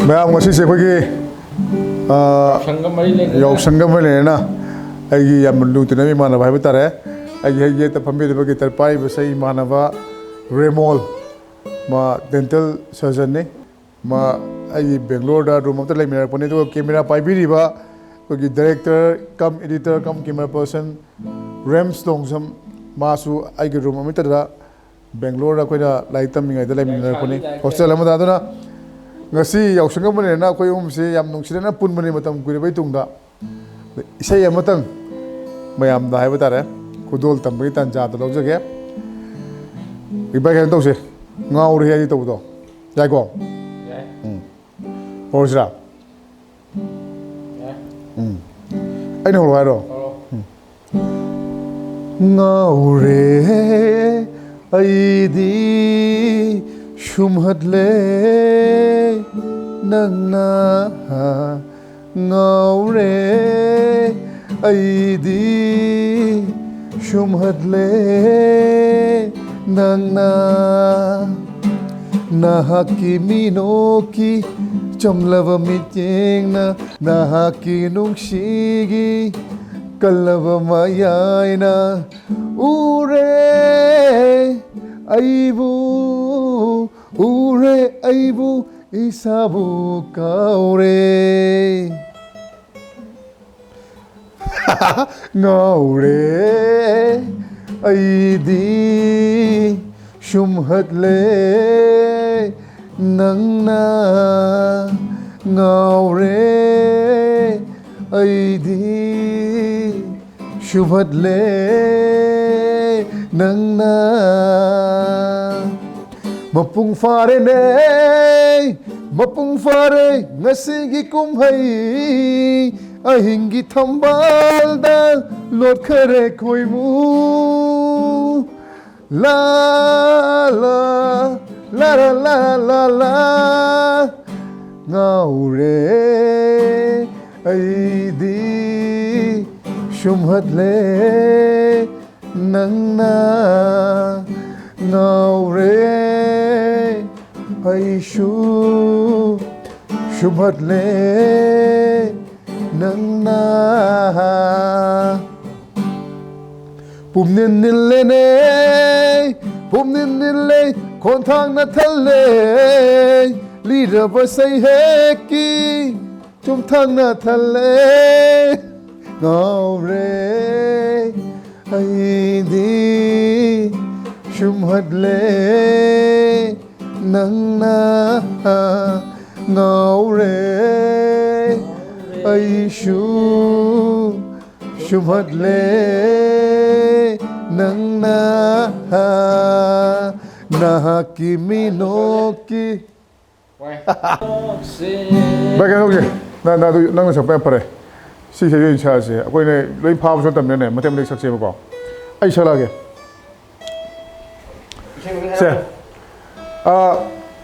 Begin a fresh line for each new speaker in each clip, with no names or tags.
Ma'am ngasi अखोगी याउसंगम लेना अगी याम लुतुना मानव है तारे अगी ये फमी तर पाई बसई मानव रेमोल मा डेंटल सर्जन ने मा अगी बेंगलोर रूम अमत लेमिरपने तो कैमरा पाइबीरीबा अखोगी director cum editor cum camera person रेम्स लोंगसम मासु अगी रूम अमतदा बेंगलोर अखोइना लाइक तमिंगाइदा लेमिरपने हॉस्टल अमदादुना ngasi yausangam na koi se yam nungsina punmani matam kuibai tungda isai amatang mayam da hai batare khudol tambai tan ja da lojage ibai kan tose ngau ri hi to do yai ko horsra ai no ro ngau re ai di shumhadle nangna ngaure aidi shumhadle nangna nahaki minoki chamlava mitengna nahaki nungshigi kalava mayaina ure aibu ure aibu isabu kaure ngaure aidi shumhatle nangna ngaure aidi shumhatle nangna mapung fare ne mapung fare ngasigi kumhai ahingi thambal da lot khare khoimu la la la la la la la ngaure aidi shumhatle nangna ngaure aishu shubhatle nangna pumnin nille konthang na thalle lira basai heki chum thang na thalle ngaure aidi shumhatle nangna ngaure aishu shumhatle nangna nahaki minoki bagai oke na nang sa pa pare si se yin cha se akoi ne loi pha so tam ne matem le sak se ba ko ai sa la ge se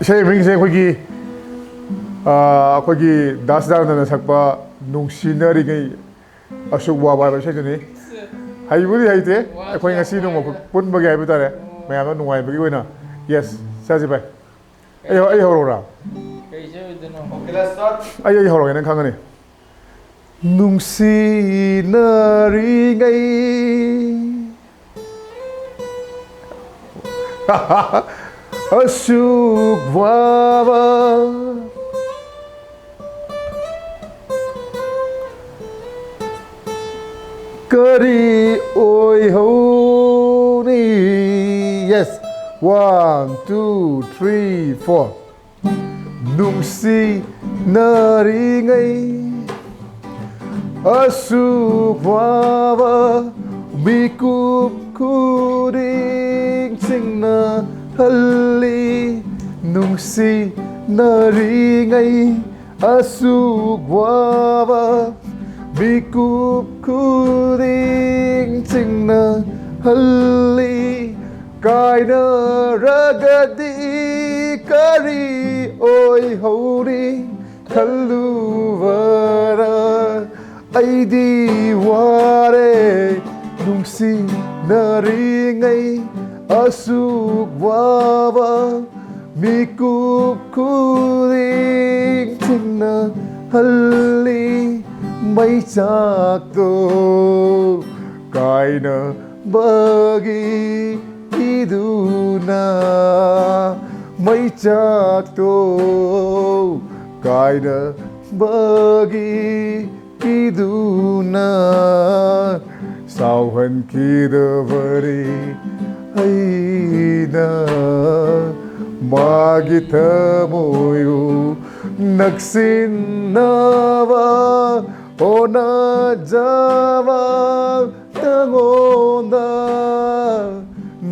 se ring se khoi ki das dar na sakpa nungsinari gai asuk wa ba se ni hai buri hai te khoi ngasi no pun ba gai ba tare mayam no ngai ba gi na yes sa ji bai ai ho ra kai je no okay let's start ai ho ro ne khang ni nungsinari gai asuk waba kari oi honi yes 1 2 3 4 nungsi nari ngai asuk waba bikup kuring singna halli nungsi nari ngai asuk waba bikup kuring singna halli kaina ragadi kari oi hori kalluvara aidi ware nungsi nari ngai asuk waba mikup kuring halli mai chak to kaina bagi iduna mai chak to kaina bagi iduna sao hân kidavare aina magi thamoyu naksinava ona java tangonda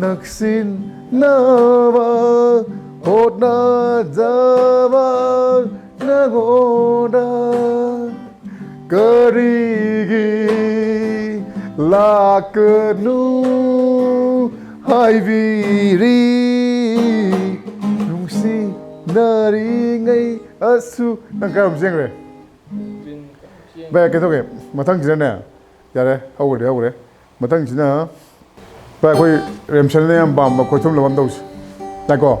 naksinava ona java tangonda karigi laknu haiviri nungsi nari ngay asu nang karam siang re bây kết thúc kịp mà thằng chỉ nè giờ đây hậu đấy mà thằng chỉ nè bây khôi rèm chân lên em bám mà khôi thum là bám đâu đây có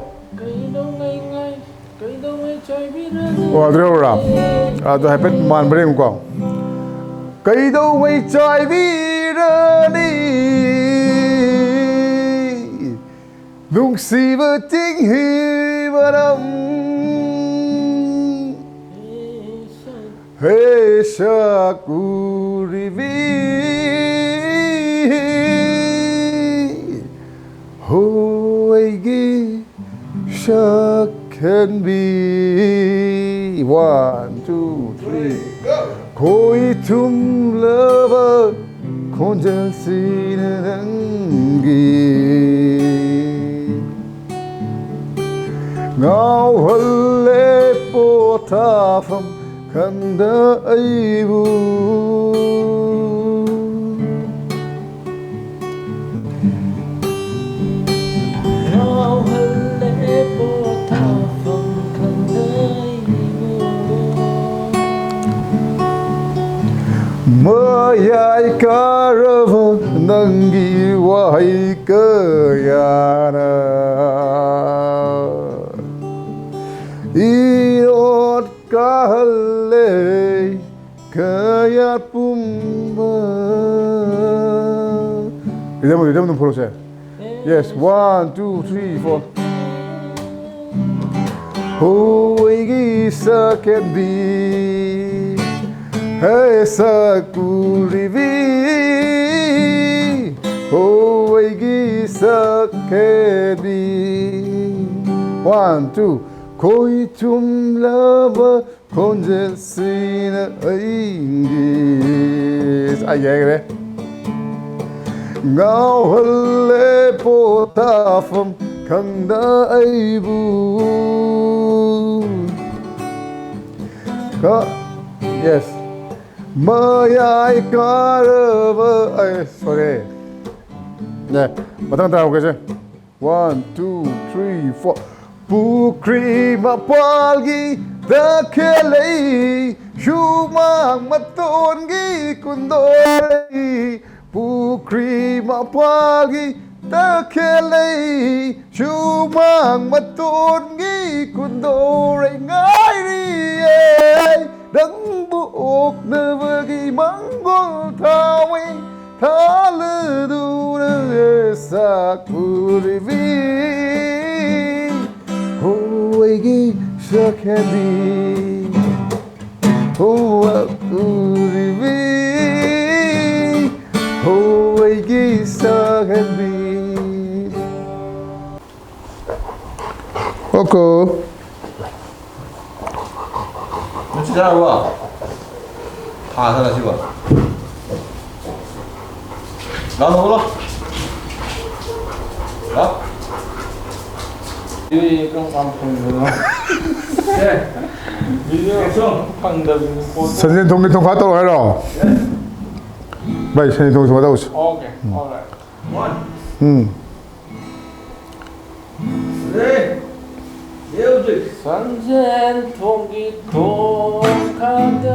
rồi tôi hay biết màn bơi không có cây đâu mây trời vi ra đi nung si vợ chính hi vợ đâm hey shakuri vi hoigi shak can be 1 2 3 koi tum lover konjal sinangi ngao halle potafam kanda aibu ngao halle potafam kanda aibu mayai karava nangi wahai kayana iot kahalle kayat pumba 이제부터 보러세 yes 1 2 3 4 호이기 사케비 해사쿠리비 호이기 사케비 1 2 Koi tum lava konjel sina ingis ayah kere ngao halle potafam kanda aibu ka yes mayai karava sorry nè matang tao kese 1 2 3 4 Pukri mapalgi dakelei humang matongi kundoi Pukri mapalgi dakelei humang matongi kundoi ngai ri đấng buộc nơ vagi mangol thawi thalu du sakurivi Hoigi shakabi Hoakurivi Hoigi shakabi Oko
너 진짜 와. 다 하나 집어. 나 놀라. 나? 이 그런 깜풍이구나. 예. 이거 판다고.
선생 동기통 갔다 와라. 빨리 선생 동기통 갔다 오시.
오케이. alright. 1. 네. 선생 동기통 간다.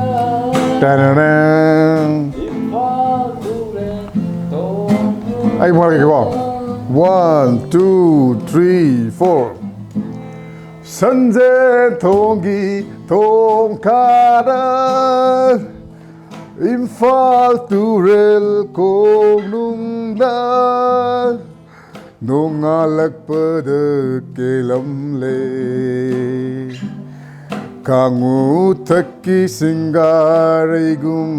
따라란.
이파도래 동부.
아이 뭐하게 그거. 1 2 3 4 선생 동기 thong khada Imphal turel kong nung la nung alak pada kelam le kangu thaki singarai gum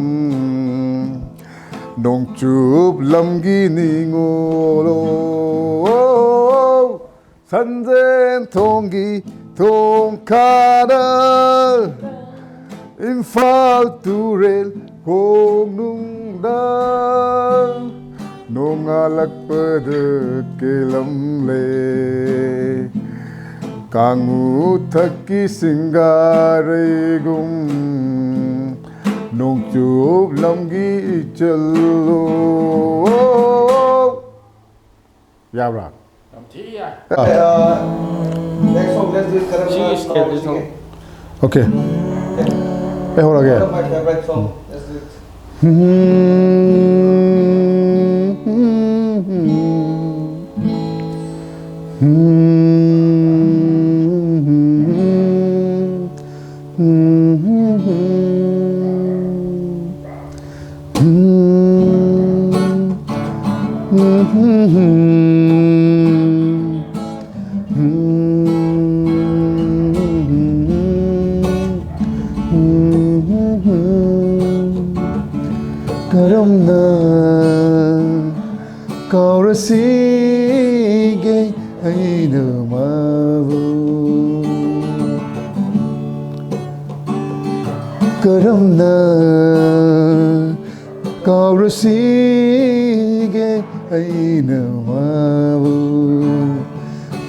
nong chup lamgi ningolo 산젠 통기 통카라 임팔 두렐 공능다 농알락 pada kelamle 강우 탁기 싱가레금 농쭉 람기 절로 야브라
Next song, let's do Karam
She is
song.
the song.
오케이 해보라게
One of my favorite song. Let's do it.
Karamna kaurasige aina mavu Karamna kaurasige aina mavu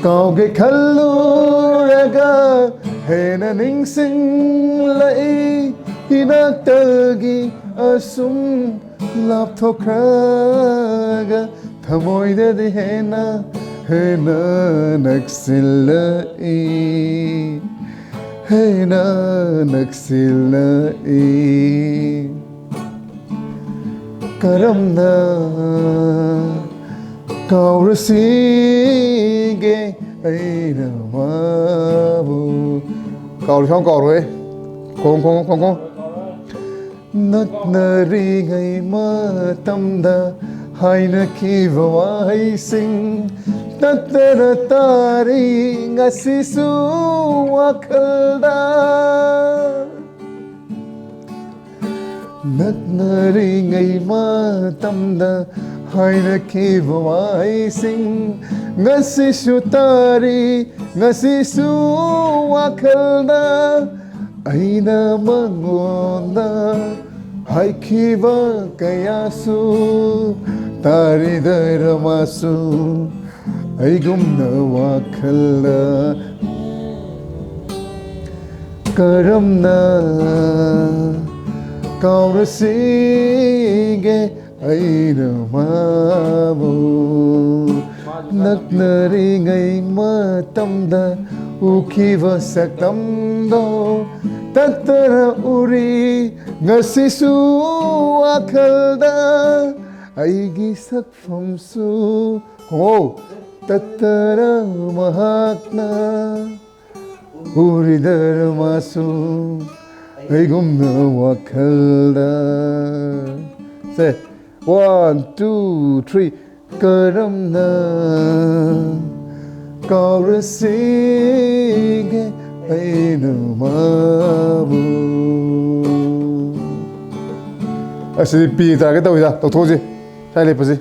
Kauge kalluraga hena ningsing lai hinatagi asum lapthokraga thamoidadi hena hena naksilai hena naksilai karamna kaurasige aina mabu kaur xong kaur rồi không nát nari ngày ma tâm da hai na khi vai sinh nát na tari ngasi su akalda nát nari ngày ma tâm da hai na khi vai sinh ngasi su tari ngasi su akalda aina mangonda haikiva kayasu taridharamasu aigumna wakalla karamna kaurasige aina mamu naknari ngai matamda ukhiva saktamdo tatara uri ngasisu akalda aigi sakfamsu oh tatara mahakna uri dharmasu aigumna wakalda say 1 2 3 karamna kaurasige aina mabu asli pi ta cái tàu gì đâu thôi gì sai lệch gì